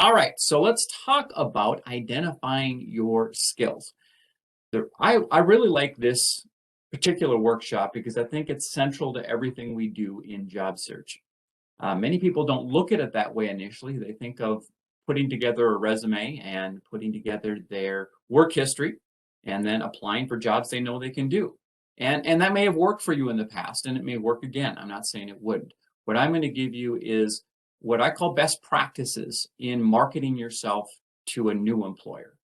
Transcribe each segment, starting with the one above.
All right, so let's talk about identifying your skills. I really like this particular workshop because I think it's central to everything we do in job search. Many people don't look at it that way initially. They think of putting together a resume and putting together their work history and then applying for jobs they know they can do. And that may have worked for you in the past and it may work again. I'm not saying it wouldn't. What I'm going to give you is what I call best practices in marketing yourself to a new employer.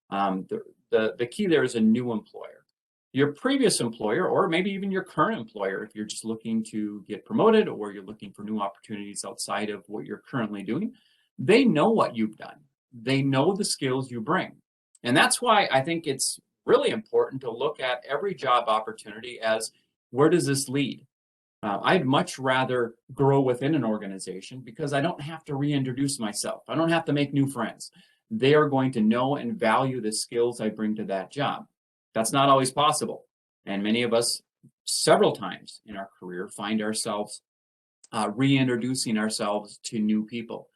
The key there is a new employer. Your previous employer, or maybe even your current employer, if you're just looking to get promoted or you're looking for new opportunities outside of what you're currently doing, they know what you've done. They know the skills you bring. And that's why I think it's really important to look at every job opportunity as, where does this lead? I'd much rather grow within an organization because I don't have to reintroduce myself. I don't have to make new friends. They are going to know and value the skills I bring to that job. That's not always possible. And many of us, several times in our career, find ourselves reintroducing ourselves to new people.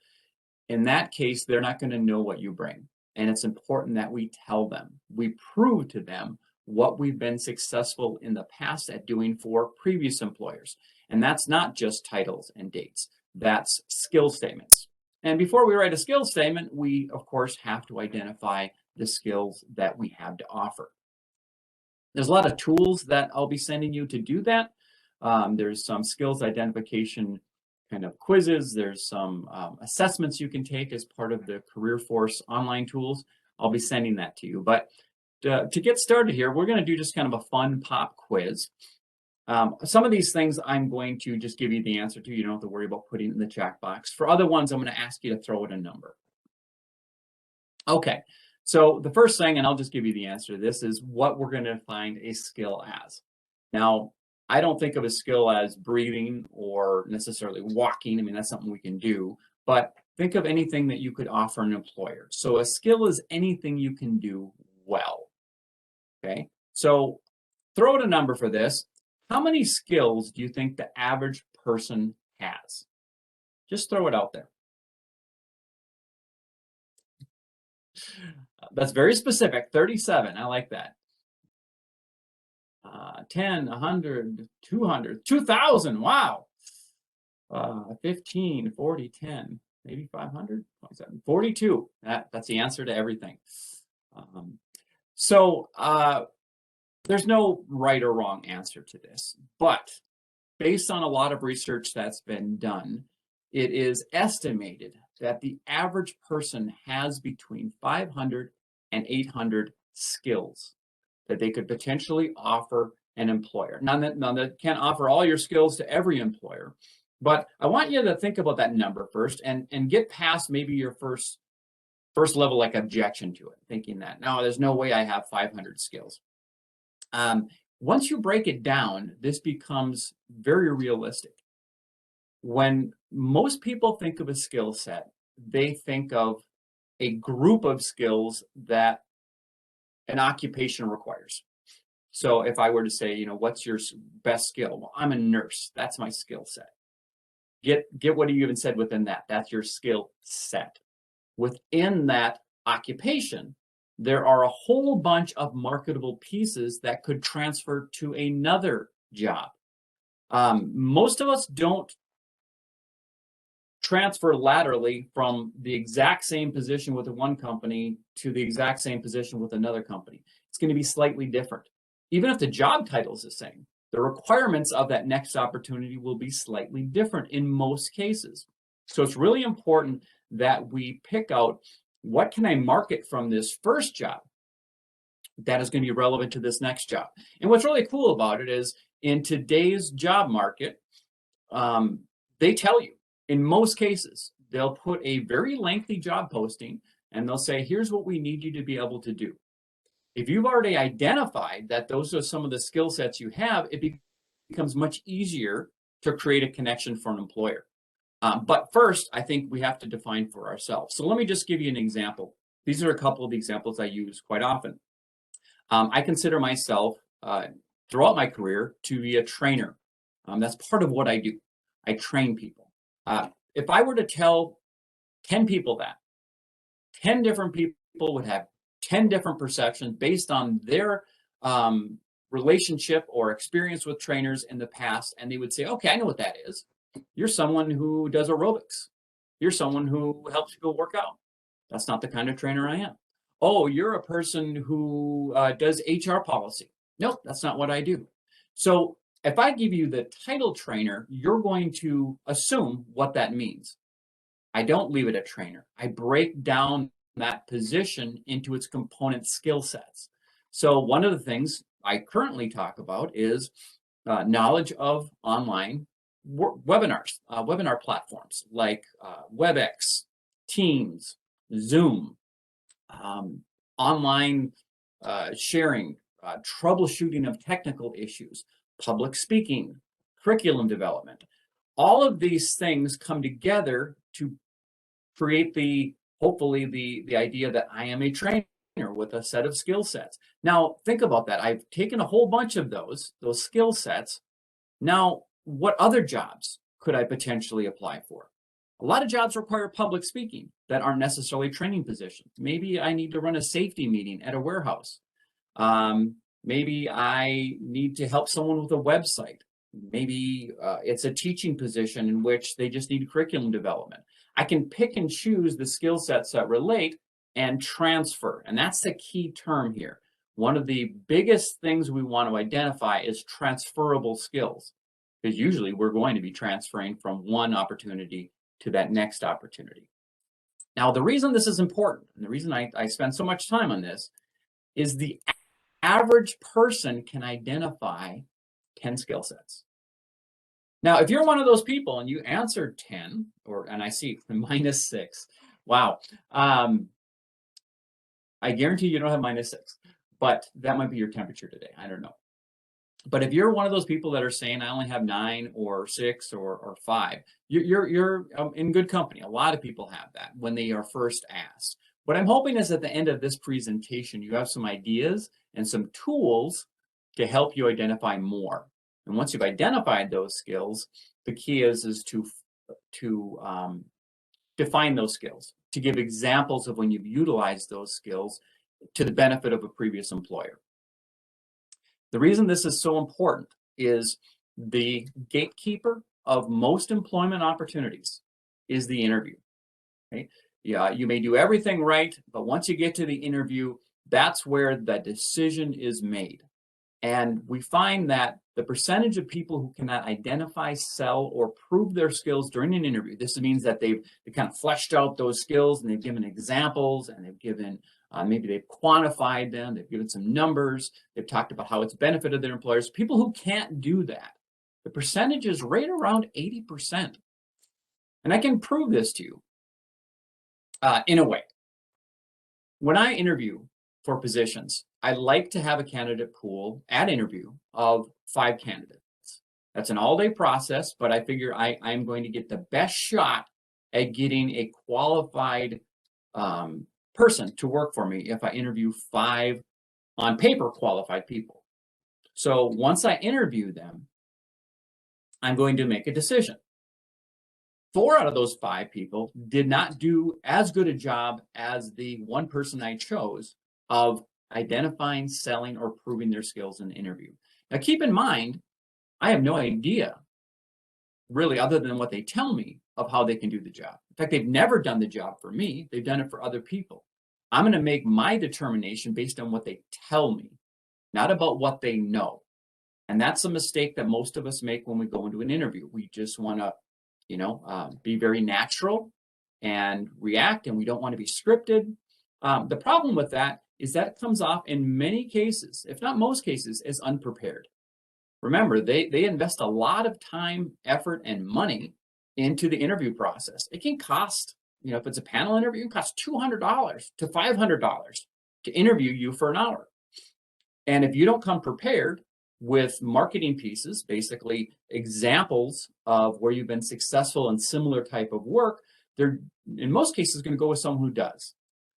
In that case, they're not going to know what you bring. And it's important that we tell them, we prove to them what we've been successful in the past at doing for previous employers. And that's not just titles and dates, that's skill statements. And before we write a skill statement, we, of course, have to identify the skills that we have to offer. There's a lot of tools that I'll be sending you to do that. There's some skills identification kind of quizzes. There's some assessments you can take as part of the Career Force online tools. I'll be sending that to you. But to get started here, we're going to do just kind of a fun pop quiz. Some of these things I'm going to just give you the answer to. You don't have to worry about putting it in the chat box. For other ones, I'm going to ask you to throw in a number. Okay, so the first thing, and I'll just give you the answer to this, is what we're going to find a skill as. Now, I don't think of a skill as breathing or necessarily walking. I mean, that's something we can do. But think of anything that you could offer an employer. So a skill is anything you can do well. Okay, so throw out a number for this. How many skills do you think the average person has? Just throw it out there. That's very specific, 37. I like that. 10, 100, 200, 2,000. Wow. 15, 40, 10, maybe 500, 27, 42. That's the answer to everything. There's no right or wrong answer to this, but based on a lot of research that's been done, it is estimated that the average person has between 500 and 800 skills that they could potentially offer an employer. Now that can't offer all your skills to every employer, but I want you to think about that number first and get past maybe your first level like objection to it, thinking that, no, there's no way I have 500 skills. Once you break it down, this becomes very realistic. When most people think of a skill set, they think of a group of skills that an occupation requires. So if I were to say, what's your best skill? Well, I'm a nurse. That's my skill set. Get what you even said within that. That's your skill set. Within that occupation, there are a whole bunch of marketable pieces that could transfer to another job. Most of us don't transfer laterally from the exact same position with one company to the exact same position with another company. It's going to be slightly different. Even if the job title is the same, the requirements of that next opportunity will be slightly different in most cases. So it's really important that we pick out, what can I market from this first job that is going to be relevant to this next job? And what's really cool about it is, in today's job market, they tell you, in most cases, they'll put a very lengthy job posting and they'll say, here's what we need you to be able to do. If you've already identified that those are some of the skill sets you have, it becomes much easier to create a connection for an employer. But first, I think we have to define for ourselves. So let me just give you an example. These are a couple of the examples I use quite often. I consider myself, throughout my career, to be a trainer. That's part of what I do. I train people. If I were to tell 10 people that, 10 different people would have 10 different perceptions based on their relationship or experience with trainers in the past. And they would say, okay, I know what that is. You're someone who does aerobics. You're someone who helps people work out. That's not the kind of trainer I am. Oh, you're a person who does HR policy. Nope, that's not what I do. So if I give you the title trainer, you're going to assume what that means. I don't leave it at trainer. I break down that position into its component skill sets. So one of the things I currently talk about is knowledge of online webinars, webinar platforms like WebEx, Teams, Zoom, online sharing, troubleshooting of technical issues, public speaking, curriculum development. All of these things come together to create hopefully the idea that I am a trainer with a set of skill sets. Now, think about that. I've taken a whole bunch of those skill sets. Now, what other jobs could I potentially apply for? A lot of jobs require public speaking that aren't necessarily training positions. Maybe I need to run a safety meeting at a warehouse. Maybe I need to help someone with a website. Maybe it's a teaching position in which they just need curriculum development. I can pick and choose the skill sets that relate and transfer. And that's the key term here. One of the biggest things we want to identify is transferable skills, because usually we're going to be transferring from one opportunity to that next opportunity. Now, the reason this is important, and the reason I spend so much time on this, is the average person can identify 10 skill sets. Now, if you're one of those people and you answered 10, and I see -6, wow. I guarantee you don't have -6, but that might be your temperature today. I don't know. But if you're one of those people that are saying I only have 9 or 6 or 5, you're in good company. A lot of people have that when they are first asked. What I'm hoping is at the end of this presentation, you have some ideas and some tools to help you identify more. And once you've identified those skills, the key is to define those skills, to give examples of when you've utilized those skills to the benefit of a previous employer. The reason this is so important is the gatekeeper of most employment opportunities is the interview. Okay? Yeah, you may do everything right, but once you get to the interview, that's where the decision is made. And we find that the percentage of people who cannot identify, sell, or prove their skills during an interview, this means that they've kind of fleshed out those skills and they've given examples and they've given, maybe they've quantified them, they've given some numbers, they've talked about how it's benefited their employers. People who can't do that, the percentage is right around 80%. And I can prove this to you in a way. When I interview for positions, I like to have a candidate pool at interview of 5 candidates. That's an all-day process, but I figure I'm going to get the best shot at getting a qualified person to work for me if I interview 5 on paper qualified people. So once I interview them, I'm going to make a decision. 4 out of those 5 people did not do as good a job as the one person I chose of identifying, selling, or proving their skills in the interview. Now, keep in mind, I have no idea, really, other than what they tell me, of how they can do the job. In fact, they've never done the job for me. They've done it for other people. I'm going to make my determination based on what they tell me, not about what they know. And that's a mistake that most of us make when we go into an interview. We just want to, be very natural and react, and we don't want to be scripted. The problem with that is that it comes off in many cases, if not most cases, as unprepared. Remember, they invest a lot of time, effort, and money into the interview process. It can cost, if it's a panel interview, it can cost $200 to $500 to interview you for an hour. And if you don't come prepared with marketing pieces, basically examples of where you've been successful in similar type of work, they're in most cases going to go with someone who does.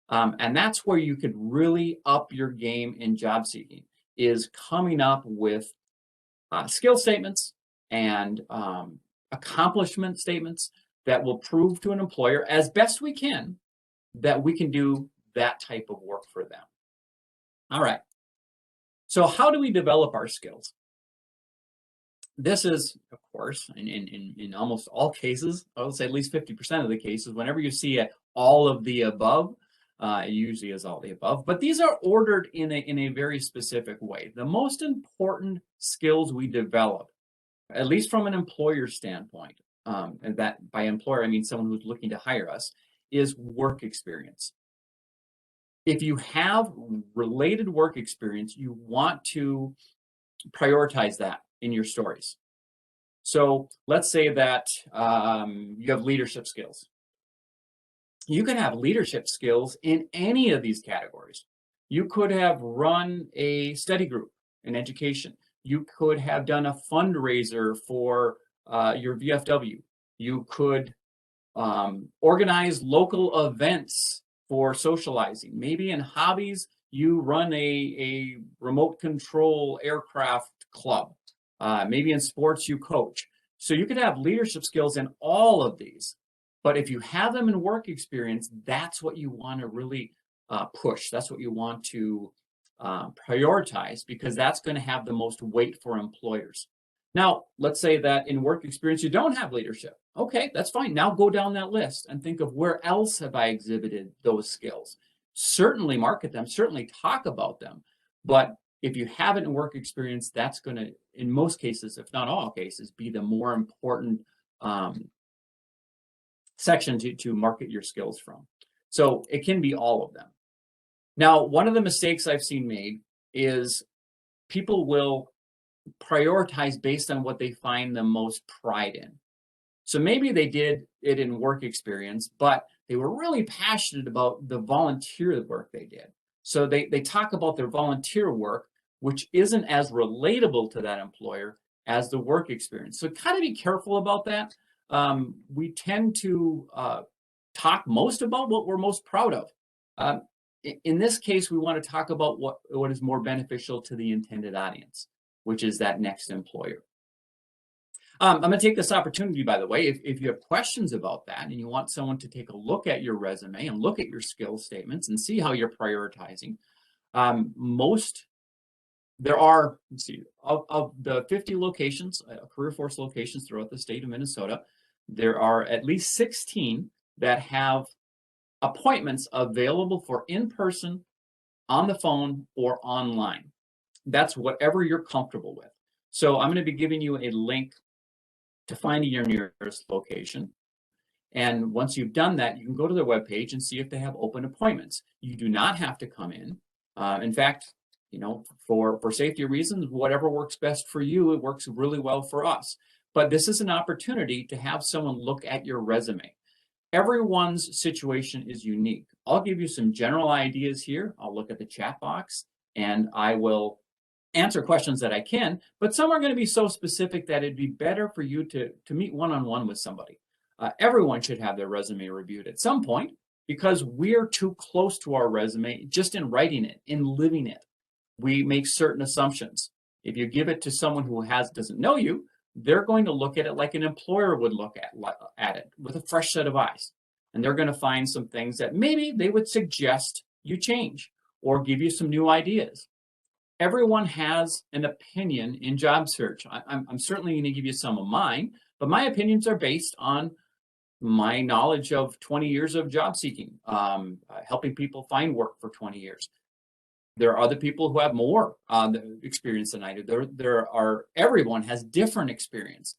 And that's where you could really up your game in job seeking, is coming up with skill statements and accomplishment statements that will prove to an employer as best we can that we can do that type of work for them. All right. So how do we develop our skills? This is, of course, in almost all cases, I would say at least 50% of the cases, whenever you see all of the above, it usually is all the above, but these are ordered in a very specific way. The most important skills we develop, at least from an employer standpoint, and that by employer I mean someone who's looking to hire us, is work experience. If you have related work experience, you want to prioritize that in your stories. So let's say that you have leadership skills. You can have leadership skills in any of these categories. You could have run a study group in education. You could have done a fundraiser for your VFW. You could organize local events for socializing. Maybe in hobbies, you run a remote control aircraft club. Maybe in sports, you coach. So you could have leadership skills in all of these. But if you have them in work experience, that's what you want to really push. That's what you want to prioritize, because that's going to have the most weight for employers. Now, let's say that in work experience, you don't have leadership. Okay, that's fine. Now go down that list and think of where else have I exhibited those skills. Certainly market them, certainly talk about them. But if you haven't in work experience, that's going to, in most cases, if not all cases, be the more important section to market your skills from. So it can be all of them. Now, one of the mistakes I've seen made is people will prioritize based on what they find the most pride in. So maybe they did it in work experience, but they were really passionate about the volunteer work they did. So they talk about their volunteer work, which isn't as relatable to that employer as the work experience. So kind of be careful about that. We tend to talk most about what we're most proud of. In this case, we want to talk about what is more beneficial to the intended audience, which is that next employer. I'm going to take this opportunity, by the way, if you have questions about that and you want someone to take a look at your resume and look at your skills statements and see how you're prioritizing. There are, let's see, of the 50 locations, career force locations throughout the state of Minnesota, there are at least 16 that have appointments available for in-person, on the phone, or online. That's whatever you're comfortable with. So I'm going to be giving you a link to finding your nearest location. And once you've done that, you can go to their webpage and see if they have open appointments. You do not have to come in. In fact, for safety reasons, whatever works best for you, it works really well for us. But this is an opportunity to have someone look at your resume. Everyone's situation is unique. I'll give you some general ideas here. I'll look at the chat box and I will answer questions that I can, but some are going to be so specific that it'd be better for you to meet one-on-one with somebody. Everyone should have their resume reviewed at some point, because we're too close to our resume just in writing it, in living it. We make certain assumptions. If you give it to someone who doesn't know you, they're going to look at it like an employer would look at it, with a fresh set of eyes. And they're going to find some things that maybe they would suggest you change or give you some new ideas. Everyone has an opinion in job search. I'm certainly going to give you some of mine, but my opinions are based on my knowledge of 20 years of job seeking, helping people find work for 20 years. There are other people who have more experience than I do. Everyone has different experience.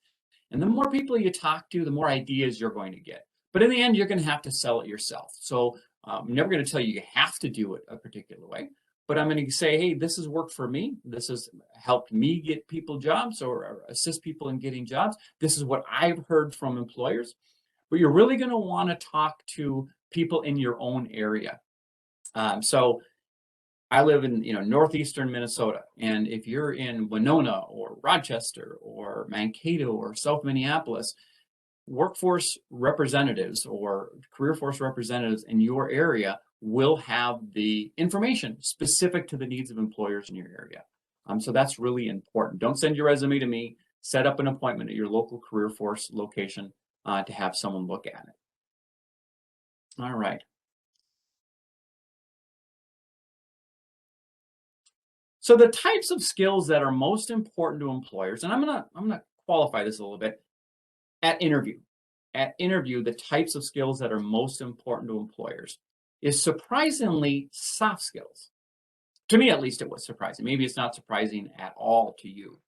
And the more people you talk to, the more ideas you're going to get. But in the end, you're going to have to sell it yourself. So I'm never going to tell you you have to do it a particular way. But I'm going to say, hey, this has worked for me. This has helped me get people jobs or assist people in getting jobs. This is what I've heard from employers. But you're really going to want to talk to people in your own area. So I live in northeastern Minnesota, and if you're in Winona or Rochester or Mankato or South Minneapolis, workforce representatives or career force representatives in your area will have the information specific to the needs of employers in your area. So that's really important. Don't send your resume to me. Set up an appointment at your local career force location to have someone look at it. All right. So the types of skills that are most important to employers, and I'm gonna qualify this a little bit at interview. At interview, the types of skills that are most important to employers is surprisingly soft skills. To me, at least, it was surprising. Maybe it's not surprising at all to you.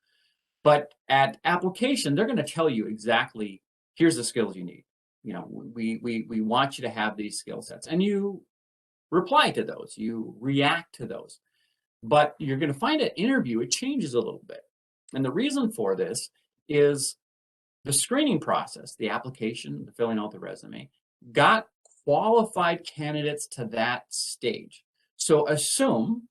But at application, they're going to tell you exactly, here's the skills you need. You know, we want you to have these skill sets, and you reply to those, you react to those. But you're going to find at interview, it changes a little bit. And the reason for this is the screening process, the application, the filling out the resume, got qualified candidates to that stage. So assume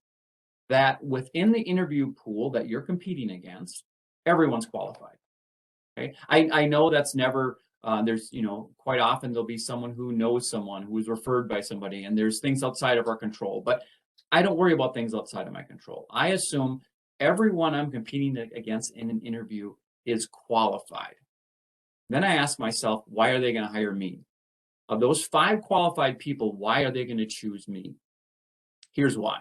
that within the interview pool that you're competing against, everyone's qualified. Okay, I know that's never, there's, you know, quite often there'll be someone who knows someone who is referred by somebody, and there's things outside of our control, but I don't worry about things outside of my control. I assume everyone I'm competing against in an interview is qualified. Then I ask myself, why are they going to hire me? Of those 5 qualified people, why are they going to choose me? Here's why.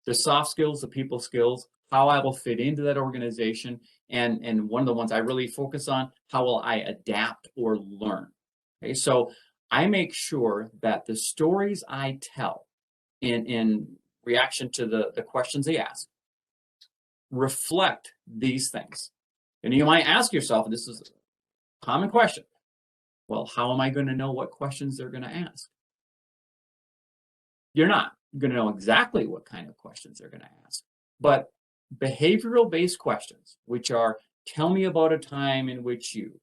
The soft skills, the people skills, how I will fit into that organization, and one of the ones I really focus on, how will I adapt or learn? Okay, so I make sure that the stories I tell in reaction to the questions they ask reflect these things. And you might ask yourself, and this is a common question, well, how am I going to know what questions they're going to ask? You're not going to know exactly what kind of questions they're going to ask, but behavioral based questions, which are, tell me about a time in which you,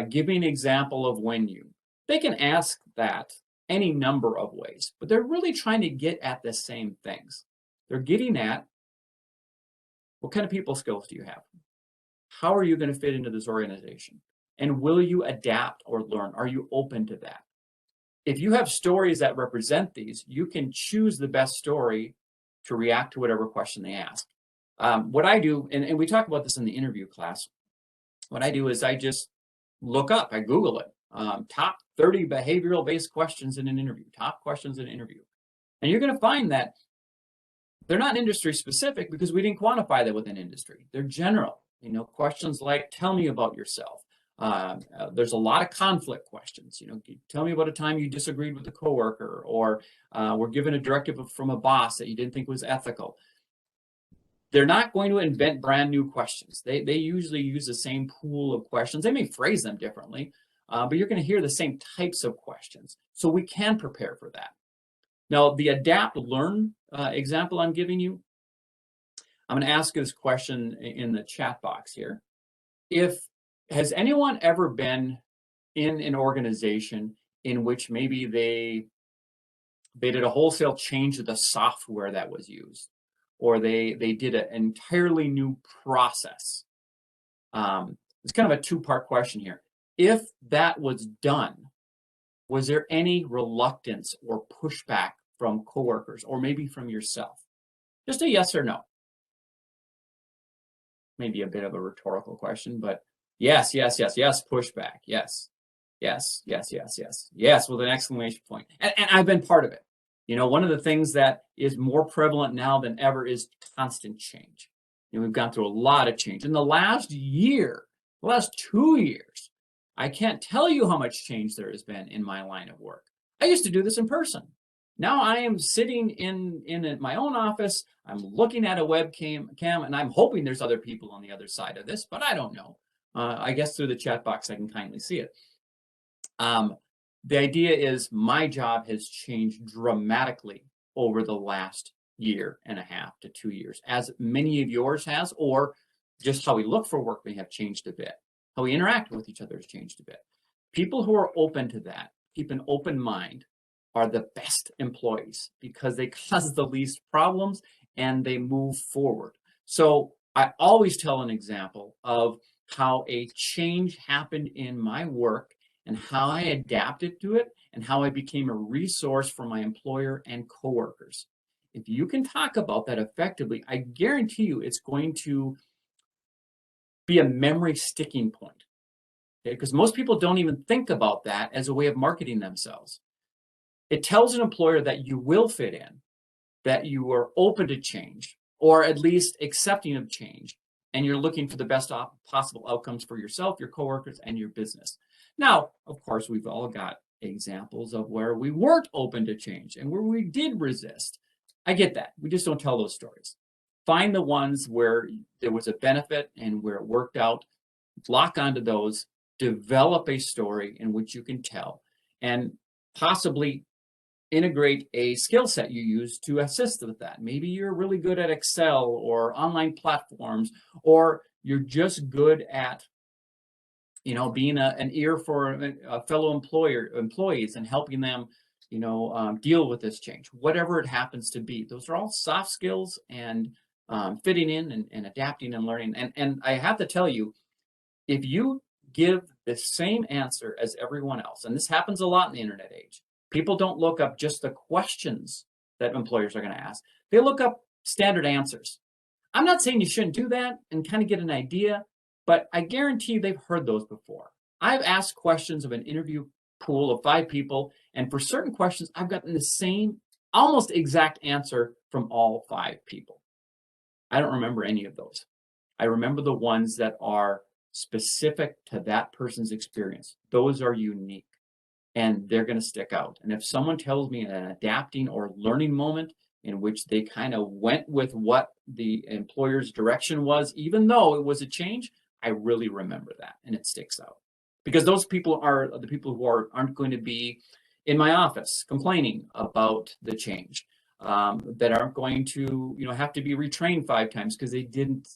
give me an example of when you, they can ask that any number of ways, but they're really trying to get at the same things. They're getting at, what kind of people skills do you have? How are you going to fit into this organization? And will you adapt or learn? Are you open to that? If you have stories that represent these, you can choose the best story to react to whatever question they ask. What I do, and we talk about this in the interview class, what I do is I just look up, I Google it, top 30 behavioral based questions in an interview, top questions in an interview. And you're going to find that they're not industry specific because we didn't quantify that within industry. They're general, you know, questions like, tell me about yourself. There's a lot of conflict questions. You know, tell me about a time you disagreed with a coworker, or were given a directive from a boss that you didn't think was ethical. They're not going to invent brand new questions. They usually use the same pool of questions. They may phrase them differently, but you're going to hear the same types of questions. So we can prepare for that. Now, the adapt learn example I'm giving you, I'm going to ask this question in the chat box here. Has anyone ever been in an organization in which maybe they did a wholesale change of the software that was used, or they did an entirely new process? It's kind of a 2-part question here. If that was done, was there any reluctance or pushback from coworkers, or maybe from yourself? Just a yes or no. Maybe a bit of a rhetorical question, but yes, yes, yes, yes, pushback, yes, yes, yes, yes, yes, yes, with an exclamation point. And I've been part of it. You know, one of the things that is more prevalent now than ever is constant change. You know, we've gone through a lot of change. In the last year, the last 2 years, I can't tell you how much change there has been in my line of work. I used to do this in person. Now I am sitting in my own office. I'm looking at a webcam, and I'm hoping there's other people on the other side of this, but I don't know. I guess through the chat box, I can kindly see it. The idea is my job has changed dramatically over the last 1.5 to 2 years, as many of yours has, or just how we look for work may have changed a bit. How we interact with each other has changed a bit. People who are open to that, keep an open mind, are the best employees because they cause the least problems and they move forward. So I always tell an example of how a change happened in my work and how I adapted to it and how I became a resource for my employer and coworkers. If you can talk about that effectively, I guarantee you it's going to be a memory sticking point. Okay? Because most people don't even think about that as a way of marketing themselves. It tells an employer that you will fit in, that you are open to change, or at least accepting of change. And you're looking for the best possible outcomes for yourself, your coworkers, and your business. Now, of course, we've all got examples of where we weren't open to change and where we did resist. I get that. We just don't tell those stories. Find the ones where there was a benefit and where it worked out, lock onto those, develop a story in which you can tell, and possibly integrate a skill set you use to assist with that. Maybe you're really good at Excel or online platforms, or you're just good at being an ear for a fellow employees and helping them deal with this change, whatever it happens to be. Those are all soft skills, and fitting in and adapting and learning. And I have to tell you, if you give the same answer as everyone else, and this happens a lot in the internet age, people don't look up just the questions that employers are going to ask. They look up standard answers. I'm not saying you shouldn't do that and kind of get an idea, but I guarantee they've heard those before. I've asked questions of an interview pool of 5 people, and for certain questions, I've gotten the same, almost exact answer from all 5 people. I don't remember any of those. I remember the ones that are specific to that person's experience. Those are unique, and they're going to stick out. And if someone tells me an adapting or learning moment in which they kind of went with what the employer's direction was, even though it was a change, I really remember that, and it sticks out. Because those people are the people who aren't going to be in my office complaining about the change, that aren't going to have to be retrained 5 times because they didn't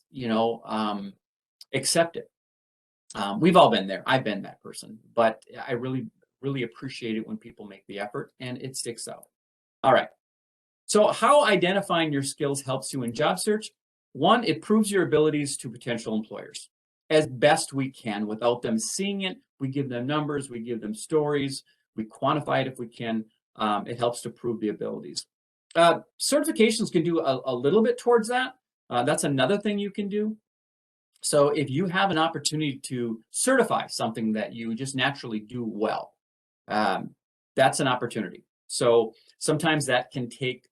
accept it. We've all been there. I've been that person, but I really, really appreciate it when people make the effort and it sticks out. All right. So how identifying your skills helps you in job search? 1, it proves your abilities to potential employers as best we can without them seeing it. We give them numbers, we give them stories, we quantify it if we can. It helps to prove the abilities. Certifications can do a little bit towards that. That's another thing you can do. So if you have an opportunity to certify something that you just naturally do well, that's an opportunity. So sometimes that can take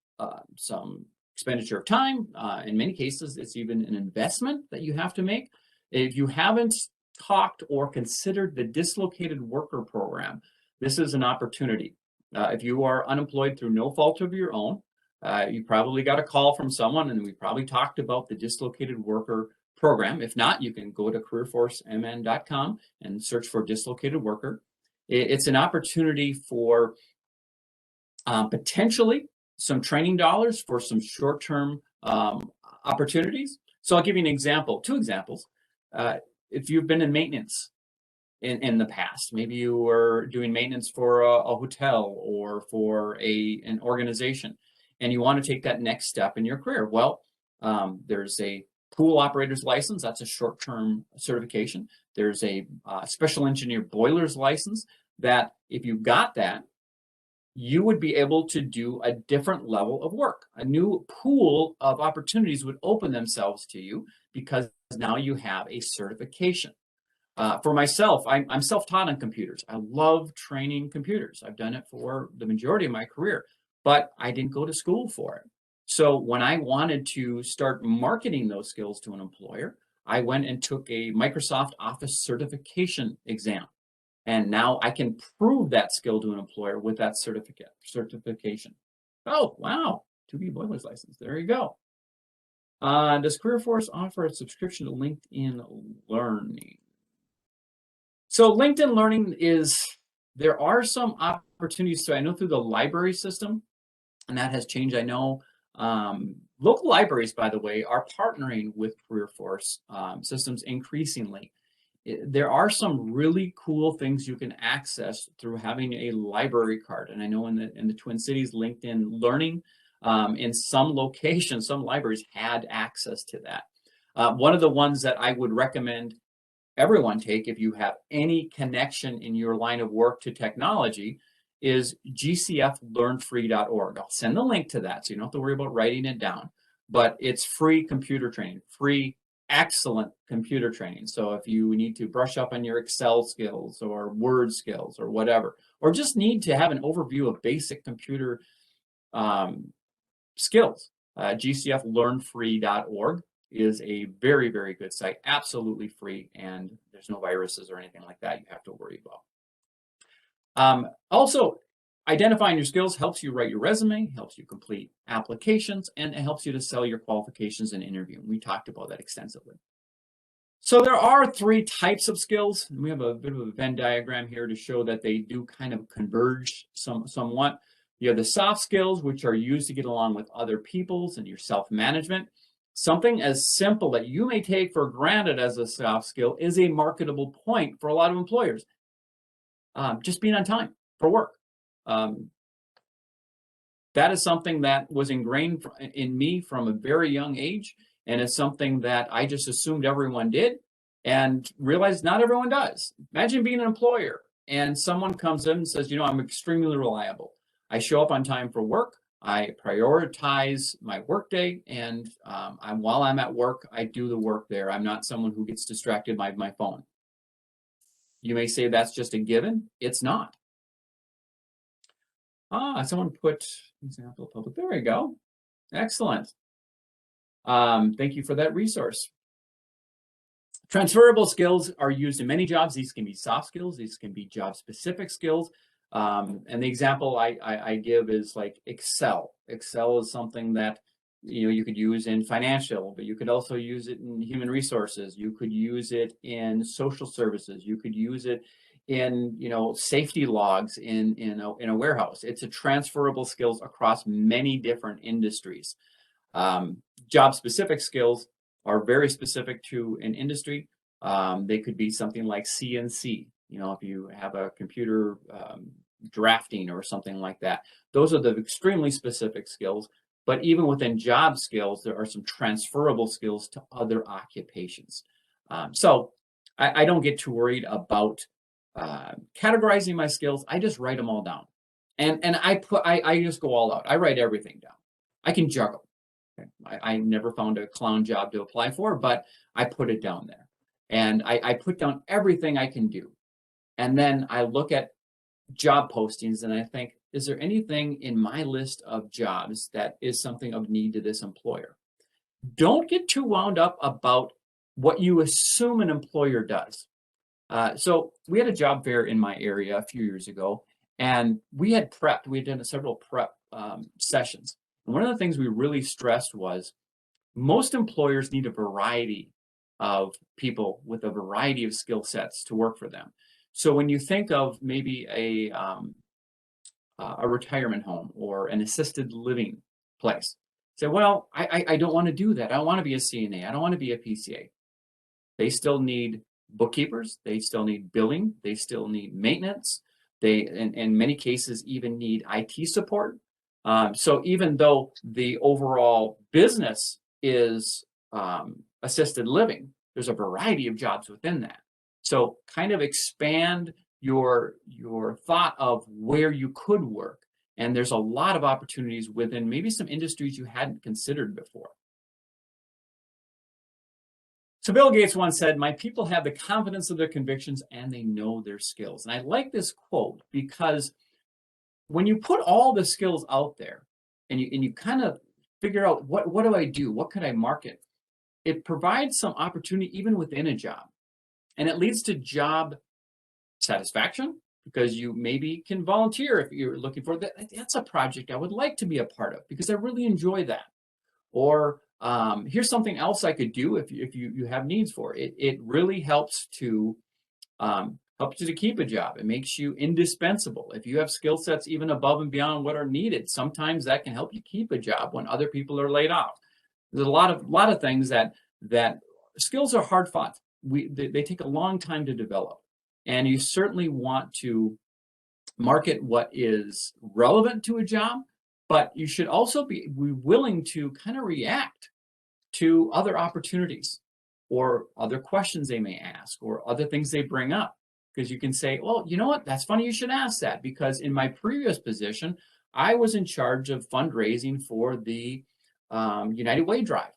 some expenditure of time. In many cases, it's even an investment that you have to make. If you haven't talked or considered the dislocated worker program, this is an opportunity. If you are unemployed through no fault of your own, you probably got a call from someone, and we probably talked about the dislocated worker program. If not, you can go to careerforcemn.com and search for dislocated worker. It's an opportunity for potentially some training dollars for some short-term opportunities. So I'll give you an example, 2 examples. If you've been in maintenance in the past, maybe you were doing maintenance for a hotel or for an organization, and you want to take that next step in your career. Well, there's a pool operator's license. That's a short-term certification. There's a special engineer boiler's license that if you got that, you would be able to do a different level of work. A new pool of opportunities would open themselves to you because now you have a certification. For myself, I'm self-taught on computers. I love training computers. I've done it for the majority of my career, but I didn't go to school for it. So when I wanted to start marketing those skills to an employer, I went and took a Microsoft Office certification exam. And now I can prove that skill to an employer with that certification. Oh, wow, 2B boiler's license. There you go. Does CareerForce offer a subscription to LinkedIn Learning? So LinkedIn Learning there are some opportunities. So I know through the library system, and that has changed. I know local libraries, by the way, are partnering with CareerForce systems increasingly. There are some really cool things you can access through having a library card. And I know in the Twin Cities, LinkedIn Learning, in some locations, some libraries had access to that. One of the ones that I would recommend everyone take if you have any connection in your line of work to technology is gcflearnfree.org. I'll send the link to that so you don't have to worry about writing it down. But it's free computer training, free excellent computer training. So if you need to brush up on your Excel skills or Word skills or whatever, or just need to have an overview of basic computer skills, GCFlearnfree.org is a very, very good site, absolutely free, and there's no viruses or anything like that you have to worry about. Also, identifying your skills helps you write your resume, helps you complete applications, and it helps you to sell your qualifications in an interview. We talked about that extensively. So there are three types of skills. We have a bit of a Venn diagram here to show that they do kind of converge somewhat. You have the soft skills, which are used to get along with other people's and your self-management. Something as simple that you may take for granted as a soft skill is a marketable point for a lot of employers. Just being on time for work. That is something that was ingrained in me from a very young age, and it's something that I just assumed everyone did and realized not everyone does. Imagine being an employer and someone comes in and says, you know, I'm extremely reliable. I show up on time for work. I prioritize my workday, and while I'm at work, I do the work there. I'm not someone who gets distracted by my phone. You may say that's just a given. It's not. Someone put example public. There we go. Excellent. Thank you for that resource. Transferable skills are used in many jobs. These can be soft skills. These can be job-specific skills. And the example I give is like Excel. Excel is something that you could use in financial, but you could also use it in human resources. You could use it in social services. You could use it in safety logs in a warehouse. It's a transferable skills across many different industries. Job-specific skills are very specific to an industry. They could be something like CNC. If you have a computer drafting or something like that, those are the extremely specific skills. But even within job skills, there are some transferable skills to other occupations. So I don't get too worried about categorizing my skills. I just write them all down, and I just go all out. I write everything down. I can juggle. Okay? I never found a clown job to apply for, but I put it down there, and I put down everything I can do, and then I look at job postings and I think, is there anything in my list of jobs that is something of need to this employer? Don't get too wound up about what you assume an employer does. So we had a job fair in my area a few years ago, and we had prepped. We had done several prep sessions. And one of the things we really stressed was most employers need a variety of people with a variety of skill sets to work for them. So when you think of maybe a retirement home or an assisted living place, say, well, I don't want to do that. I don't want to be a CNA. I don't want to be a PCA. They still need bookkeepers. They still need billing. They still need maintenance. They, in many cases, even need IT support. So even though the overall business is assisted living, there's a variety of jobs within that. So kind of expand your thought of where you could work. And there's a lot of opportunities within maybe some industries you hadn't considered before. So Bill Gates once said, "My people have the confidence of their convictions and they know their skills." And I like this quote because when you put all the skills out there and you kind of figure out what do I do? What could I market? It provides some opportunity even within a job. And it leads to job satisfaction because you maybe can volunteer if you're looking for that. That's a project I would like to be a part of because I really enjoy that. Or here's something else I could do if you have needs for it. It really helps to keep a job. It makes you indispensable. If you have skill sets even above and beyond what are needed, sometimes that can help you keep a job when other people are laid off. There's a lot of things that skills are hard fought. They take a long time to develop, and you certainly want to market what is relevant to a job, but you should also be willing to kind of react to other opportunities or other questions they may ask or other things they bring up. Because you can say, well, you know what, that's funny you should ask that, because in my previous position, I was in charge of fundraising for the United Way Drive.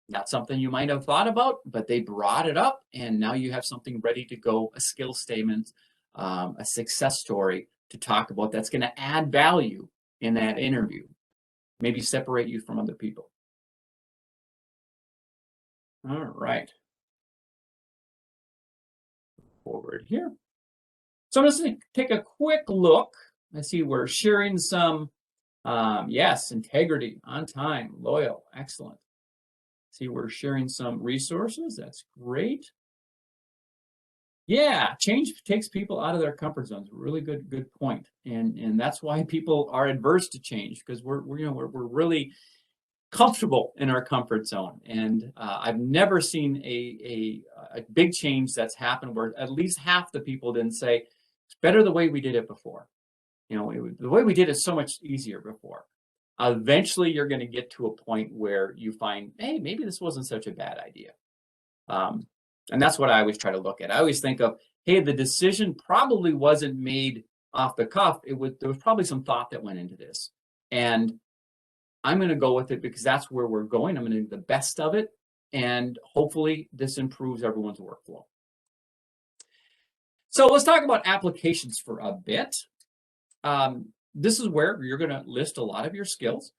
Not something you might have thought about, but they brought it up, and now you have something ready to go, a skill statement, a success story to talk about that's going to add value in that interview. maybe separate you from other people. All right, forward here. So I'm just going to take a quick look. I see we're sharing some, yes, integrity, on time, loyal, excellent. See, we're sharing some resources. That's great. Yeah, change takes people out of their comfort zones. Really good point. And that's why people are adverse to change, because we're really comfortable in our comfort zone. And I've never seen a big change that's happened where at least half the people didn't say it's better the way we did it before. The way we did it so much easier before. Eventually, you're going to get to a point where you find, hey, maybe this wasn't such a bad idea. And that's what I always try to look at. I always think of, hey, the decision probably wasn't made off the cuff. There was probably some thought that went into this. And I'm going to go with it because that's where we're going. I'm going to do the best of it. And hopefully this improves everyone's workflow. So let's talk about applications for a bit. This is where you're going to list a lot of your skills.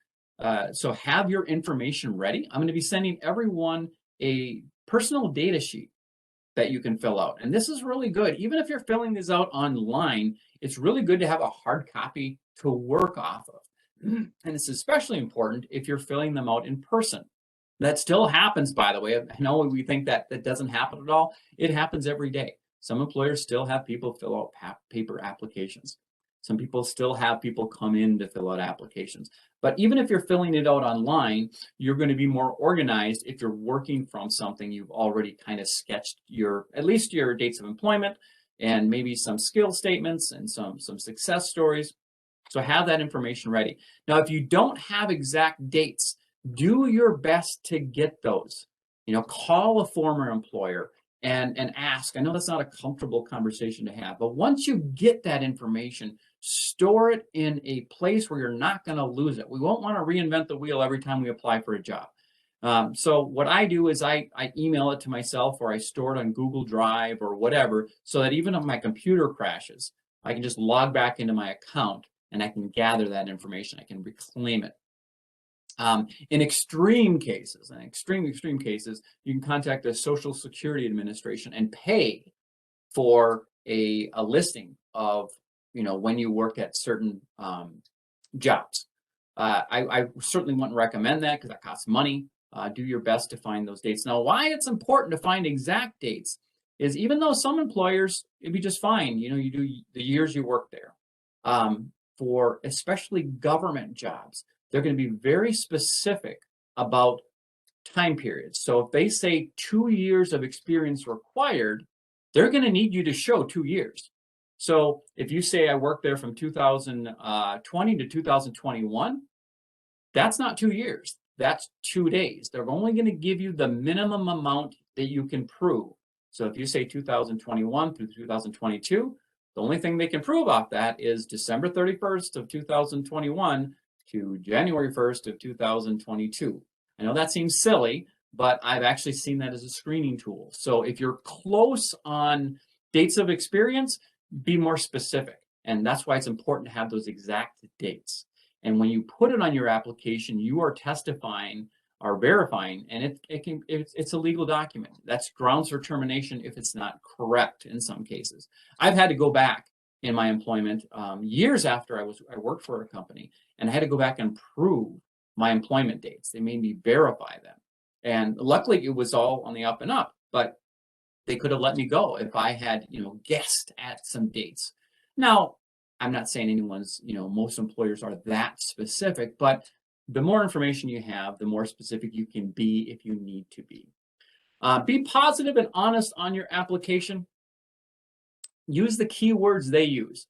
So have your information ready. I'm going to be sending everyone a personal data sheet that you can fill out. And this is really good. Even if you're filling these out online, it's really good to have a hard copy to work off of. And it's especially important if you're filling them out in person. That still happens, by the way. I know we think that doesn't happen at all. It happens every day. Some employers still have people fill out paper applications. Some people still have people come in to fill out applications. But even if you're filling it out online, you're going to be more organized if you're working from something you've already kind of sketched at least your dates of employment and maybe some skill statements and some success stories. So have that information ready. Now, if you don't have exact dates, do your best to get those. Call a former employer and ask. I know that's not a comfortable conversation to have, but once you get that information, store it in a place where you're not going to lose it. We won't want to reinvent the wheel every time we apply for a job. So what I do is I email it to myself, or I store it on Google Drive or whatever, so that even if my computer crashes, I can just log back into my account and I can gather that information. I can reclaim it. In extreme cases, extreme cases, you can contact the Social Security Administration and pay for a listing of when you work at certain jobs. I certainly wouldn't recommend that because that costs money. Do your best to find those dates. Now, why it's important to find exact dates is, even though some employers, it'd be just fine, you do the years you work there. For especially government jobs, they're going to be very specific about time periods. So if they say 2 years of experience required, they're going to need you to show 2 years. So if you say I worked there from 2020 to 2021, that's not 2 years. That's 2 days. They're only going to give you the minimum amount that you can prove. So if you say 2021 through 2022, the only thing they can prove off that is December 31st of 2021 to January 1st of 2022. I know that seems silly, but I've actually seen that as a screening tool. So if you're close on dates of experience, be more specific. And that's why it's important to have those exact dates. And when you put it on your application, you are testifying or verifying, and it's a legal document. That's grounds for termination if it's not correct in some cases. I've had to go back in my employment years after I worked for a company, and I had to go back and prove my employment dates. They made me verify them. And luckily it was all on the up and up, but they could have let me go if I had, guessed at some dates. Now, I'm not saying anyone's, most employers are that specific, but the more information you have, the more specific you can be if you need to be. Be positive and honest on your application. Use the keywords they use.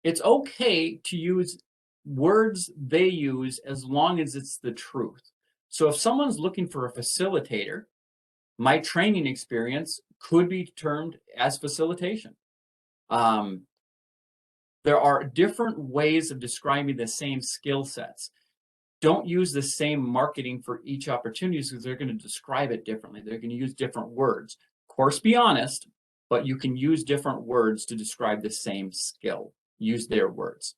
It's okay to use words they use as long as it's the truth. So if someone's looking for a facilitator, my training experience could be termed as facilitation. There are different ways of describing the same skill sets. Don't use the same marketing for each opportunity, because they're going to describe it differently. They're going to use different words. Of course, be honest, but you can use different words to describe the same skill. Use their words.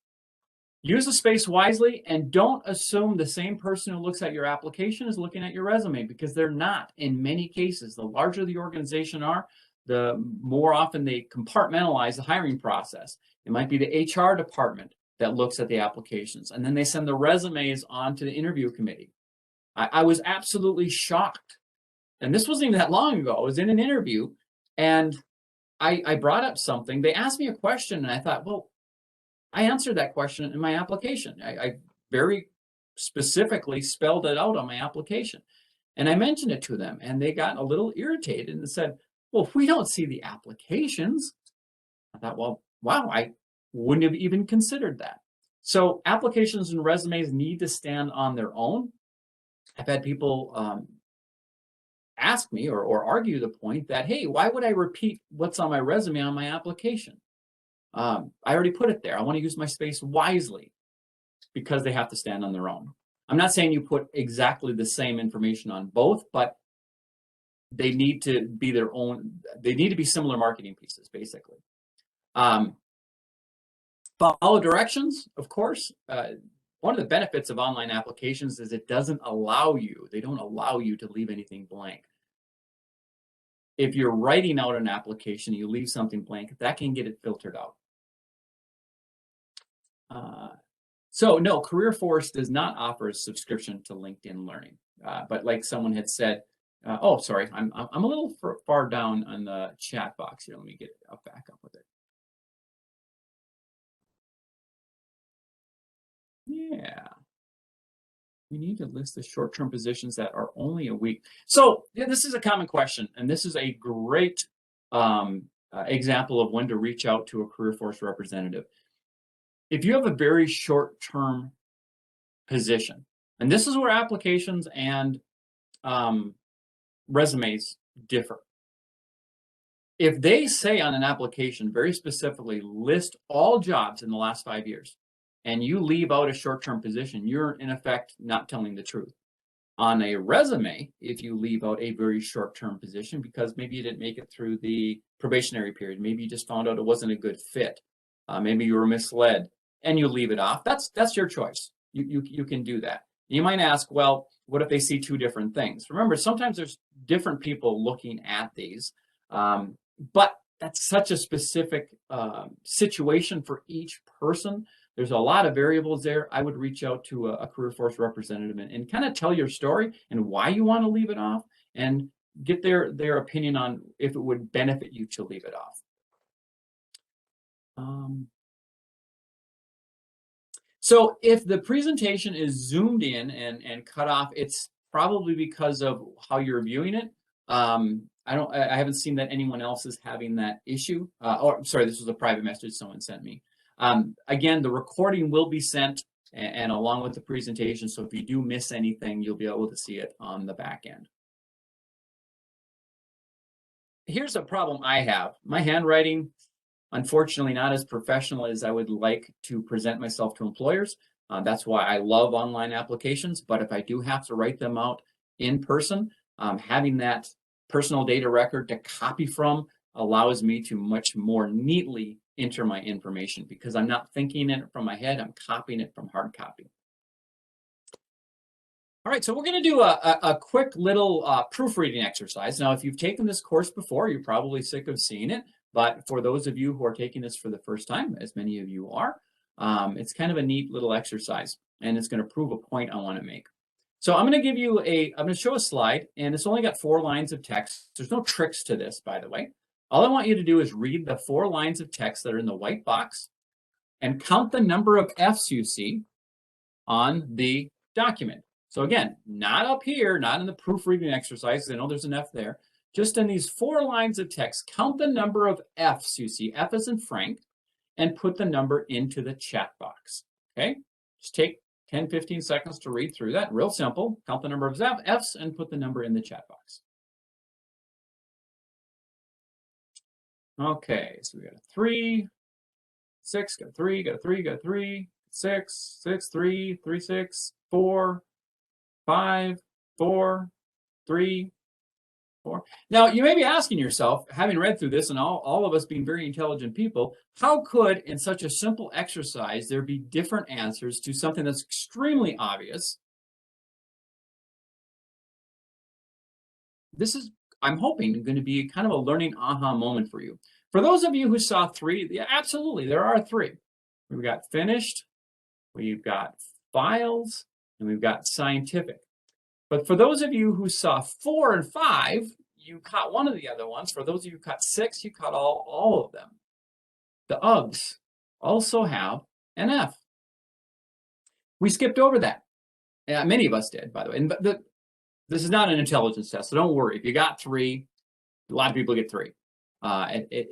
Use the space wisely, and don't assume the same person who looks at your application is looking at your resume, because they're not in many cases. The larger the organization are, the more often they compartmentalize the hiring process. It might be the HR department that looks at the applications, and then they send the resumes on to the interview committee. I was absolutely shocked. And this wasn't even that long ago. I was in an interview, and I brought up something. They asked me a question, and I thought, well, I answered that question in my application. I very specifically spelled it out on my application. And I mentioned it to them, and they got a little irritated and said, well, we don't see the applications. I thought, well, wow, I wouldn't have even considered that. So applications and resumes need to stand on their own. I've had people ask me or argue the point that, hey, why would I repeat what's on my resume on my application? I already put it there. I want to use my space wisely, because they have to stand on their own. I'm not saying you put exactly the same information on both, but they need to be their own. They need to be similar marketing pieces, basically. Follow directions, of course. One of the benefits of online applications is it doesn't allow you, they don't allow you to leave anything blank. If you're writing out an application, you leave something blank, that can get it filtered out. So no, Career Force does not offer a subscription to LinkedIn Learning. But like someone had said, oh, sorry, I'm a little far down on the chat box here. Let me get back up with it. Yeah. We need to list the short-term positions that are only a week. So yeah, this is a common question, and this is a great example of when to reach out to a Career Force representative. If you have a very short-term position, and this is where applications and resumes differ. If they say on an application very specifically, list all jobs in the last 5 years, and you leave out a short-term position, you're in effect not telling the truth. On a resume, if you leave out a very short-term position because maybe you didn't make it through the probationary period, maybe you just found out it wasn't a good fit, maybe you were misled, and you leave it off, that's your choice. You can do that. You might ask, well, what if they see two different things? Remember, sometimes there's different people looking at these, but that's such a specific situation for each person. There's a lot of variables there. I would reach out to a Career Force representative and kind of tell your story and why you want to leave it off, and get their opinion on if it would benefit you to leave it off. So if the presentation is zoomed in and cut off, it's probably because of how you're viewing it. I haven't seen that anyone else is having that issue. Or sorry, this was a private message someone sent me. Again, the recording will be sent and along with the presentation. So if you do miss anything, you'll be able to see it on the back end. Here's a problem I have. My handwriting, unfortunately, not as professional as I would like to present myself to employers. That's why I love online applications. But if I do have to write them out in person, having that personal data record to copy from allows me to much more neatly enter my information, because I'm not thinking it from my head, I'm copying it from hard copy. All right, so we're going to do a quick little proofreading exercise. Now, if you've taken this course before, you're probably sick of seeing it. But for those of you who are taking this for the first time, as many of you are, it's kind of a neat little exercise, and it's going to prove a point I want to make. So I'm going to give you I'm going to show a slide, and it's only got 4 lines of text. There's no tricks to this, by the way. All I want you to do is read the 4 lines of text that are in the white box and count the number of F's you see on the document. So again, not up here, not in the proofreading exercise. I know there's an F there. Just in these 4 lines of text, count the number of F's you see, F as in Frank, and put the number into the chat box. Okay, just take 10, 15 seconds to read through that. Real simple. Count the number of F's and put the number in the chat box. Okay, so we got a 3, 6, got a 3, got a 3, got a 3, 6, 6, 3, 3, 6, 4, 5, 4, 3, 4. Now, you may be asking yourself, having read through this and all of us being very intelligent people, how could, in such a simple exercise, there be different answers to something that's extremely obvious? This is, I'm hoping, going to be kind of a learning aha moment for you. For those of you who saw 3, yeah, absolutely, there are 3. We've got finished, we've got files, and we've got scientific. But for those of you who saw 4 and 5, you caught one of the other ones. For those of you who caught 6, you caught all of them. The UGs also have an F. We skipped over that. Many of us did, by the way. And this is not an intelligence test, so don't worry. If you got 3, a lot of people get 3.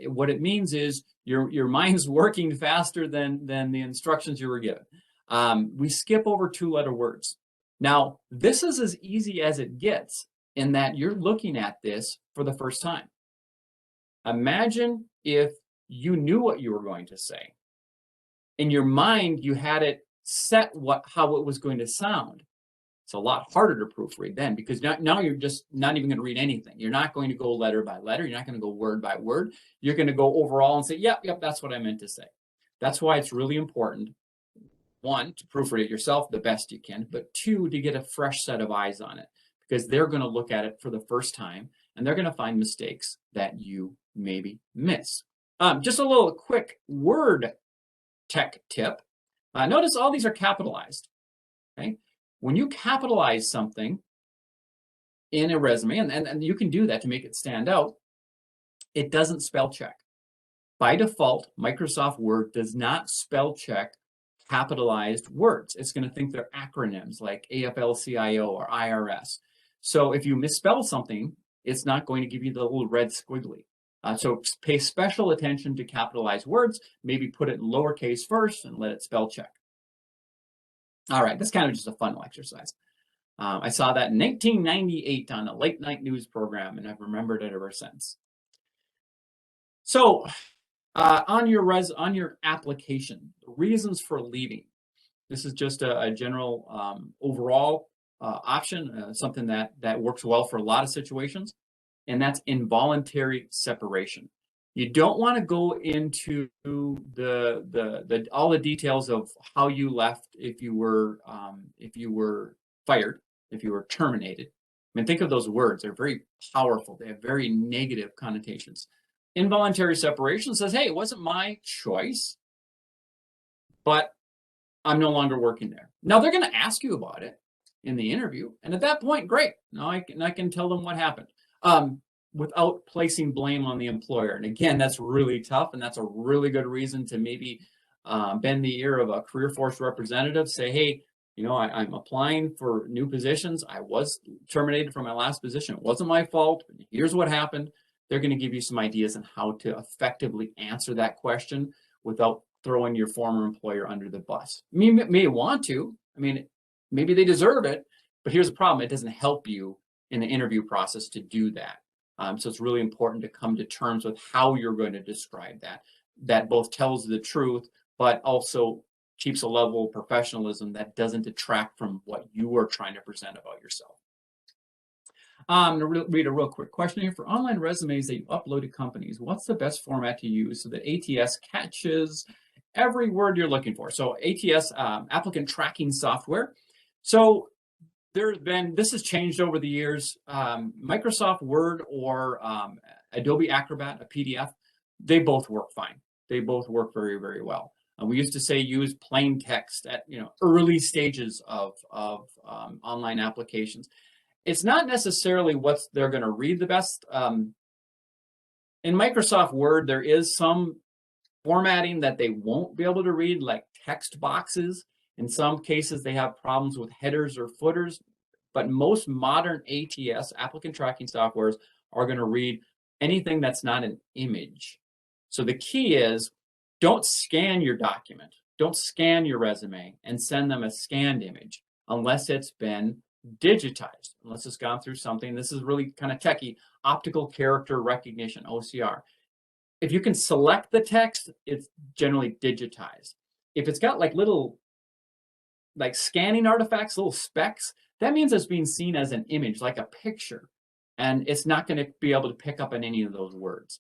What it means is your mind's working faster than the instructions you were given. We skip over 2-letter words. Now, this is as easy as it gets in that you're looking at this for the first time. Imagine if you knew what you were going to say. In your mind, you had it set how it was going to sound. It's a lot harder to proofread then, because now you're just not even going to read anything. You're not going to go letter by letter. You're not going to go word by word. You're going to go overall and say, yep, that's what I meant to say. That's why it's really important, 1, to proofread it yourself the best you can, but 2, to get a fresh set of eyes on it, because they're going to look at it for the first time and they're going to find mistakes that you maybe miss. Just a little quick word tech tip. Notice all these are capitalized. Okay? When you capitalize something in a resume, and you can do that to make it stand out, it doesn't spell check. By default, Microsoft Word does not spell check capitalized words. It's going to think they're acronyms like AFL-CIO or IRS. So if you misspell something, it's not going to give you the little red squiggly. So pay special attention to capitalized words. Maybe put it in lowercase first and let it spell check. All right, that's kind of just a fun exercise. I saw that in 1998 on a late night news program, and I've remembered it ever since. So on your application, reasons for leaving. This is just a general overall option, something that works well for a lot of situations, and that's involuntary separation. You don't want to go into all the details of how you left if you were fired, if you were terminated. I mean, think of those words. They're very powerful. They have very negative connotations. Involuntary separation says, hey, it wasn't my choice, but I'm no longer working there. Now, they're going to ask you about it in the interview. And at that point, great. Now I can tell them what happened without placing blame on the employer. And again, that's really tough. And that's a really good reason to maybe bend the ear of a career force representative. Say, hey, I'm applying for new positions. I was terminated from my last position. It wasn't my fault. Here's what happened. They're going to give you some ideas on how to effectively answer that question without throwing your former employer under the bus. You may want to. I mean, maybe they deserve it, but here's the problem. It doesn't help you in the interview process to do that. So it's really important to come to terms with how you're going to describe that. That both tells the truth, but also keeps a level of professionalism that doesn't detract from what you are trying to present about yourself. I'm going to read a real quick question here. For online resumes that you upload to companies, what's the best format to use so that ATS catches every word you're looking for? So ATS, applicant tracking software. So this has changed over the years. Microsoft Word or Adobe Acrobat, a PDF, they both work fine. They both work very, very well. We used to say use plain text at early stages of online applications. It's not necessarily what they're going to read the best. In Microsoft Word, there is some formatting that they won't be able to read, like text boxes. In some cases, they have problems with headers or footers, but most modern ATS, applicant tracking softwares, are going to read anything that's not an image. So the key is, don't scan your document. Don't scan your resume and send them a scanned image unless it's been digitized, unless it's gone through something. This is really kind of techy, optical character recognition, OCR. If you can select the text, it's generally digitized. If it's got like little scanning artifacts, little specks, that means it's being seen as an image, like a picture. and it's not going to be able to pick up on any of those words.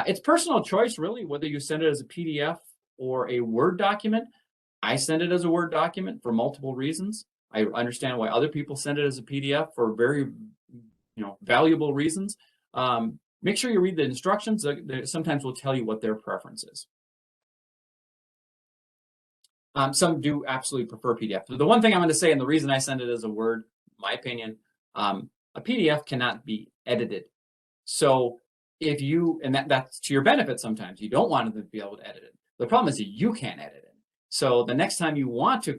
It's personal choice, really, whether you send it as a PDF or a Word document. I send it as a Word document for multiple reasons. I understand why other people send it as a PDF for very, valuable reasons. Make sure you read the instructions. Sometimes will tell you what their preference is. Some do absolutely prefer PDF. The one thing I'm going to say, and the reason I send it as a Word, my opinion, a PDF cannot be edited. So if you, and that's to your benefit sometimes, you don't want to be able to edit it. The problem is that you can't edit it. So the next time you want to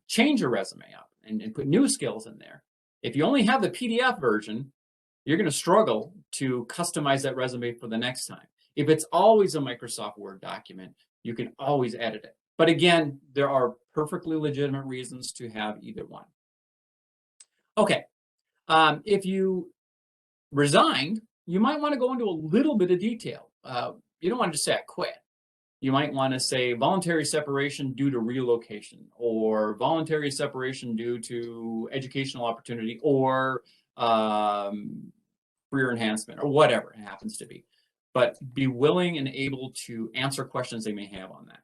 change your resume up and put new skills in there, if you only have the PDF version, you're going to struggle to customize that resume for the next time. If it's always a Microsoft Word document, you can always edit it. But again, there are perfectly legitimate reasons to have either one. Okay, if you resigned, you might want to go into a little bit of detail. You don't want to just say I quit. You might want to say voluntary separation due to relocation, or voluntary separation due to educational opportunity, or career enhancement, or whatever it happens to be. But be willing and able to answer questions they may have on that.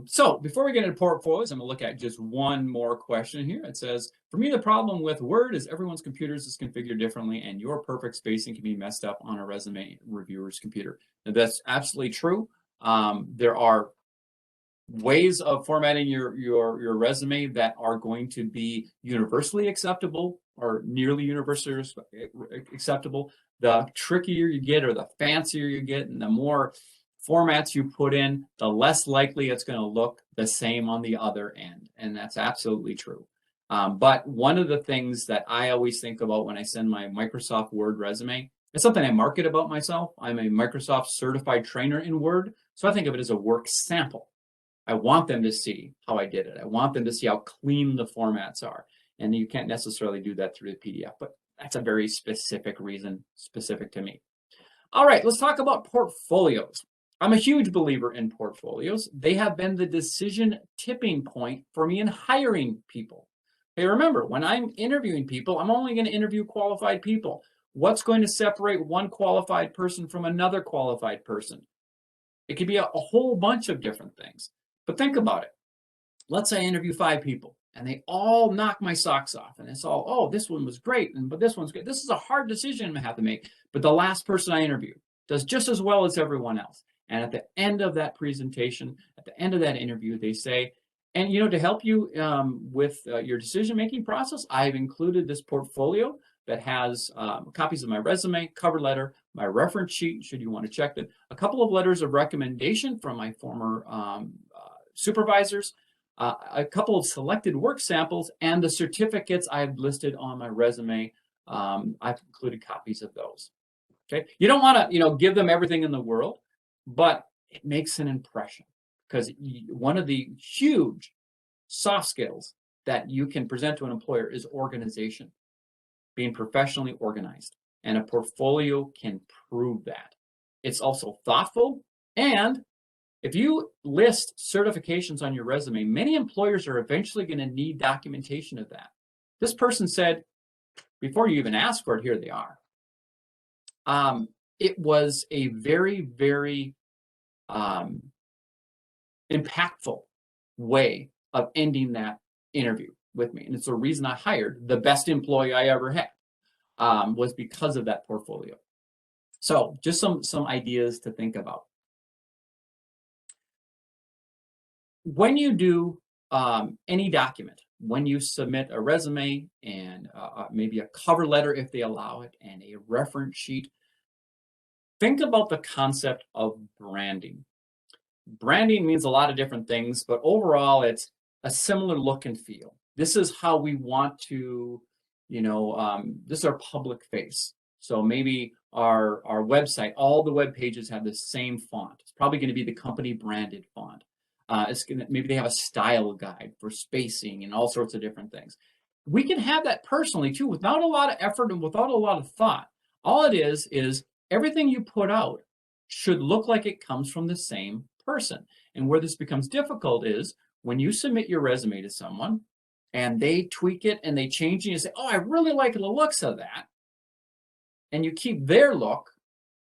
So before we get into portfolios, I'm going to look at just one more question here. It says, for me, the problem with Word is everyone's computers is configured differently, and your perfect spacing can be messed up on a resume reviewer's computer. Now, that's absolutely true. There are ways of formatting your resume that are going to be universally acceptable or nearly universally acceptable. The trickier you get, or the fancier you get, and the more formats you put in, the less likely it's going to look the same on the other end. And that's absolutely true. But one of the things that I always think about when I send my Microsoft Word resume, it's something I market about myself. I'm a Microsoft certified trainer in Word, so I think of it as a work sample. I want them to see how I did it. I want them to see how clean the formats are. And you can't necessarily do that through the PDF, but that's a very specific reason, specific to me. All right, let's talk about portfolios. I'm a huge believer in portfolios. They have been the decision tipping point for me in hiring people. Hey, remember, when I'm interviewing people, I'm only going to interview qualified people. What's going to separate one qualified person from another qualified person? It could be a whole bunch of different things. But think about it. Let's say I interview 5 people and they all knock my socks off. And it's all, oh, this one was great, but this one's good. This is a hard decision I'm going to have to make. But the last person I interview does just as well as everyone else. And at the end of that presentation, at the end of that interview, they say, and to help you with your decision-making process, I've included this portfolio that has copies of my resume, cover letter, my reference sheet, should you want to check it, a couple of letters of recommendation from my former supervisors, a couple of selected work samples, and the certificates I've listed on my resume. I've included copies of those. Okay, you don't want to give them everything in the world, but it makes an impression, because one of the huge soft skills that you can present to an employer is organization, being professionally organized, and a portfolio can prove that. It's also thoughtful, and if you list certifications on your resume, many employers are eventually going to need documentation of that. This person said, before you even ask for it, here they are. It was a very, very impactful way of ending that interview with me. And it's the reason I hired the best employee I ever had, was because of that portfolio. So just some ideas to think about. When you do any document, when you submit a resume and maybe a cover letter if they allow it, and a reference sheet, think about the concept of branding. Branding means a lot of different things, but overall it's a similar look and feel. This is how we want to, this is our public face. So maybe our website, all the web pages have the same font. It's probably going to be the company branded font. Maybe they have a style guide for spacing and all sorts of different things. We can have that personally too, without a lot of effort and without a lot of thought. All it is everything you put out should look like it comes from the same person. And where this becomes difficult is when you submit your resume to someone and they tweak it and they change it and you say, oh, I really like the looks of that. And you keep their look,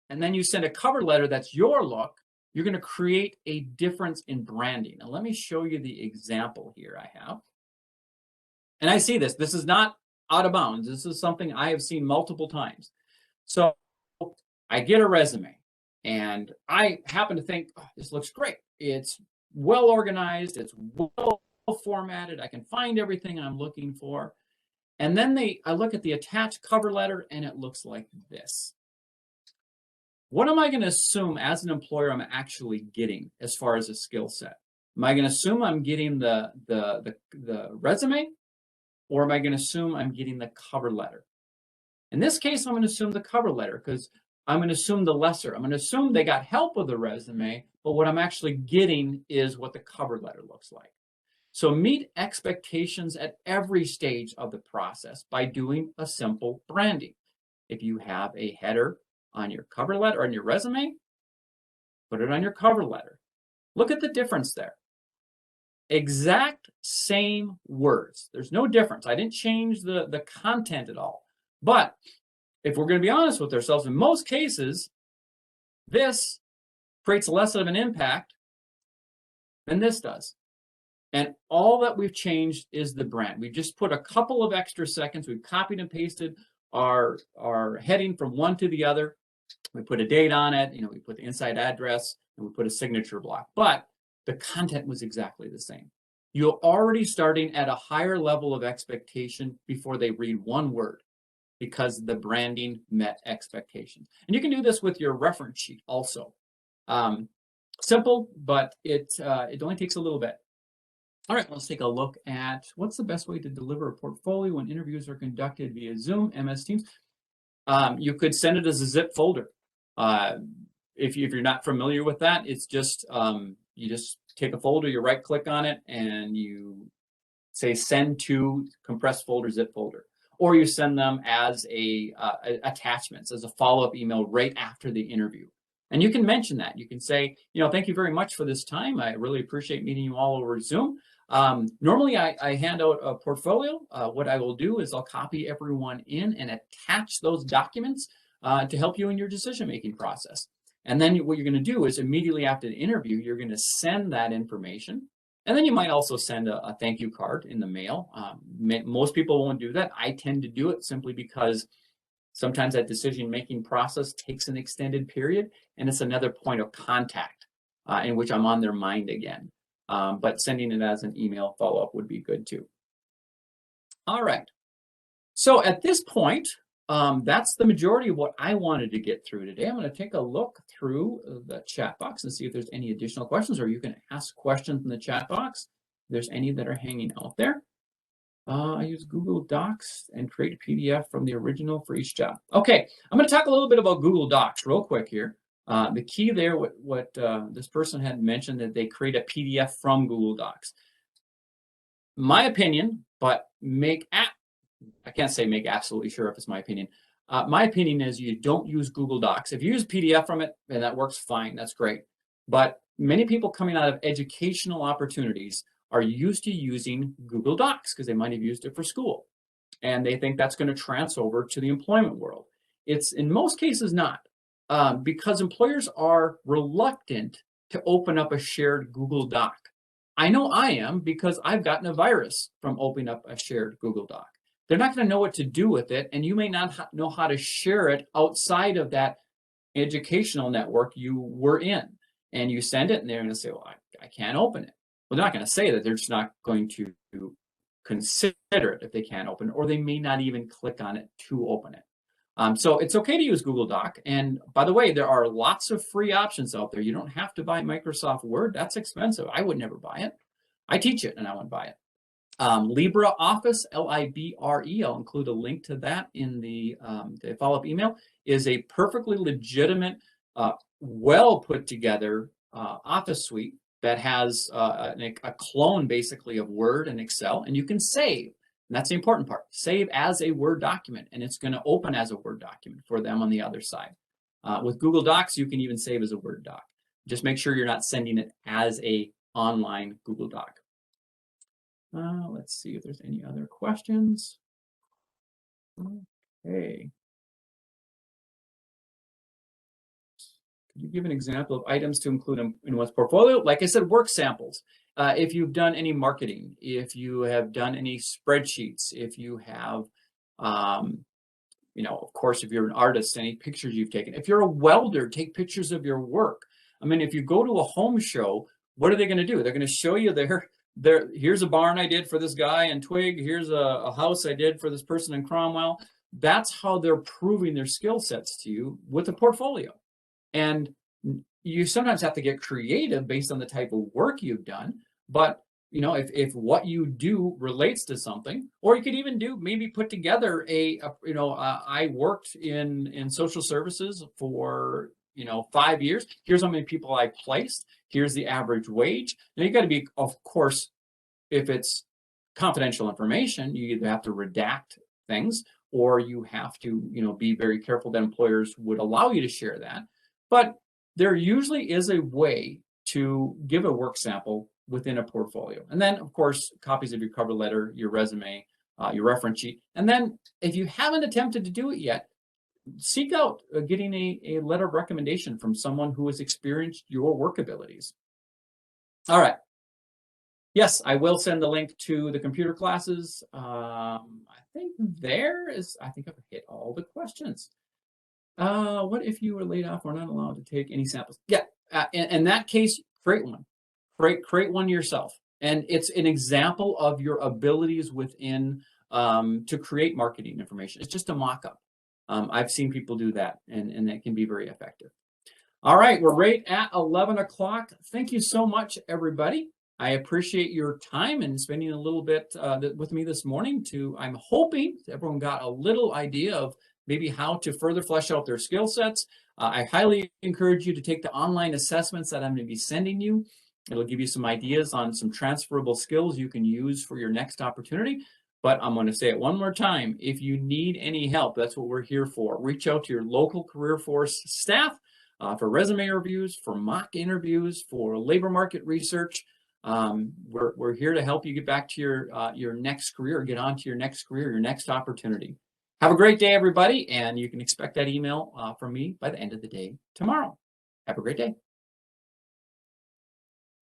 and then you send a cover letter that's your look, you're going to create a difference in branding. Now, let me show you the example here I have. And I see this. This is not out of bounds. This is something I have seen multiple times. So I get a resume, and I happen to think, oh, this looks great. It's well organized. It's well formatted. I can find everything I'm looking for. And then I look at the attached cover letter, and it looks like this. What am I going to assume as an employer I'm actually getting as far as a skill set? Am I going to assume I'm getting the resume, or am I going to assume I'm getting the cover letter? In this case, I'm going to assume the cover letter because I'm going to assume the lesser. I'm going to assume they got help with the resume, but what I'm actually getting is what the cover letter looks like. So meet expectations at every stage of the process by doing a simple branding. If you have a header on your cover letter or on your resume, put it on your cover letter. Look at the difference there. Exact same words. There's no difference. I didn't change the content at all. But if we're going to be honest with ourselves, in most cases, this creates less of an impact than this does. And all that we've changed is the brand. We've just put a couple of extra seconds. We've copied and pasted our heading from one to the other. We put a date on it. We put the inside address, and we put a signature block. But the content was exactly the same. You're already starting at a higher level of expectation before they read one word because the branding met expectations. And you can do this with your reference sheet also. Simple, but it only takes a little bit. All right, let's take a look at what's the best way to deliver a portfolio when interviews are conducted via Zoom, MS Teams. You could send it as a zip folder. If you're not familiar with that, it's just you just take a folder, you right click on it, and you say send to compressed folder, zip folder, or you send them as attachments, as a follow-up email right after the interview. And you can mention that. You can say, thank you very much for this time. I really appreciate meeting you all over Zoom. Normally, I hand out a portfolio. What I will do is I'll copy everyone in and attach those documents to help you in your decision-making process. And then what you're going to do is immediately after the interview, you're going to send that information. And then you might also send a thank you card in the mail. Most people won't do that. I tend to do it simply because sometimes that decision-making process takes an extended period, and it's another point of contact in which I'm on their mind again. But sending it as an email follow-up would be good too. All right. So at this point, that's the majority of what I wanted to get through today. I'm going to take a look through the chat box and see if there's any additional questions, or you can ask questions in the chat box. If there's any that are hanging out there. I use Google Docs and create a PDF from the original for each job. Okay, I'm going to talk a little bit about Google Docs real quick here. The key there, what this person had mentioned, that they create a PDF from Google Docs. My opinion, but I can't say make absolutely sure if it's my opinion. My opinion is you don't use Google Docs. If you use PDF from it, then that works fine. That's great. But many people coming out of educational opportunities are used to using Google Docs because they might have used it for school. And they think that's going to transfer over to the employment world. It's in most cases not, because employers are reluctant to open up a shared Google Doc. I know I am because I've gotten a virus from opening up a shared Google Doc. They're not going to know what to do with it, and you may not know how to share it outside of that educational network you were in. And you send it, and they're going to say, well, I can't open it. Well, they're not going to say that. They're just not going to consider it if they can't open it, or they may not even click on it to open it. So it's okay to use Google Doc. And by the way, there are lots of free options out there. You don't have to buy Microsoft Word. That's expensive. I would never buy it. I teach it, and I wouldn't buy it. LibreOffice, L-I-B-R-E, I'll include a link to that in the follow-up email, is a perfectly legitimate, well put together Office suite that has a clone basically of Word and Excel, and you can save. And that's the important part. Save as a Word document, and it's going to open as a Word document for them on the other side. With Google Docs, you can even save as a Word doc. Just make sure you're not sending it as a online Google Doc. Let's see if there's any other questions. Okay. Could you give an example of items to include in one's portfolio? Like I said, work samples. If you've done any marketing, if you have done any spreadsheets, if you have, of course, if you're an artist, any pictures you've taken. If you're a welder, take pictures of your work. I mean, if you go to a home show, what are they going to do? They're going to show you here's a barn I did for this guy in Twig. Here's a house I did for this person in Cromwell. That's how they're proving their skill sets to you with a portfolio. And you sometimes have to get creative based on the type of work you've done. But if what you do relates to something, or you could even maybe put together I worked in social services for 5 years. Here's how many people I placed. Here's the average wage. Now you got to be, of course, if it's confidential information, you either have to redact things, or you have to be very careful that employers would allow you to share that. But there usually is a way to give a work sample within a portfolio. And then, of course, copies of your cover letter, your resume, your reference sheet. And then if you haven't attempted to do it yet, seek out getting a letter of recommendation from someone who has experienced your work abilities. All right. Yes, I will send the link to the computer classes. I think I've hit all the questions. What if you were laid off or not allowed to take any samples? Yeah, in that case, create one. Create one yourself. And it's an example of your abilities within to create marketing information. It's just a mock-up. I've seen people do that, and that can be very effective. All right, we're right at 11 o'clock. Thank you so much, everybody. I appreciate your time and spending a little bit with me this morning. I'm hoping everyone got a little idea of maybe how to further flesh out their skill sets. I highly encourage you to take the online assessments that I'm going to be sending you. It'll give you some ideas on some transferable skills you can use for your next opportunity. But I'm going to say it one more time. If you need any help, that's what we're here for. Reach out to your local career force staff for resume reviews, for mock interviews, for labor market research. We're here to help you get back to your next career, get on to your next career, your next opportunity. Have a great day, everybody, and you can expect that email from me by the end of the day tomorrow. Have a great day.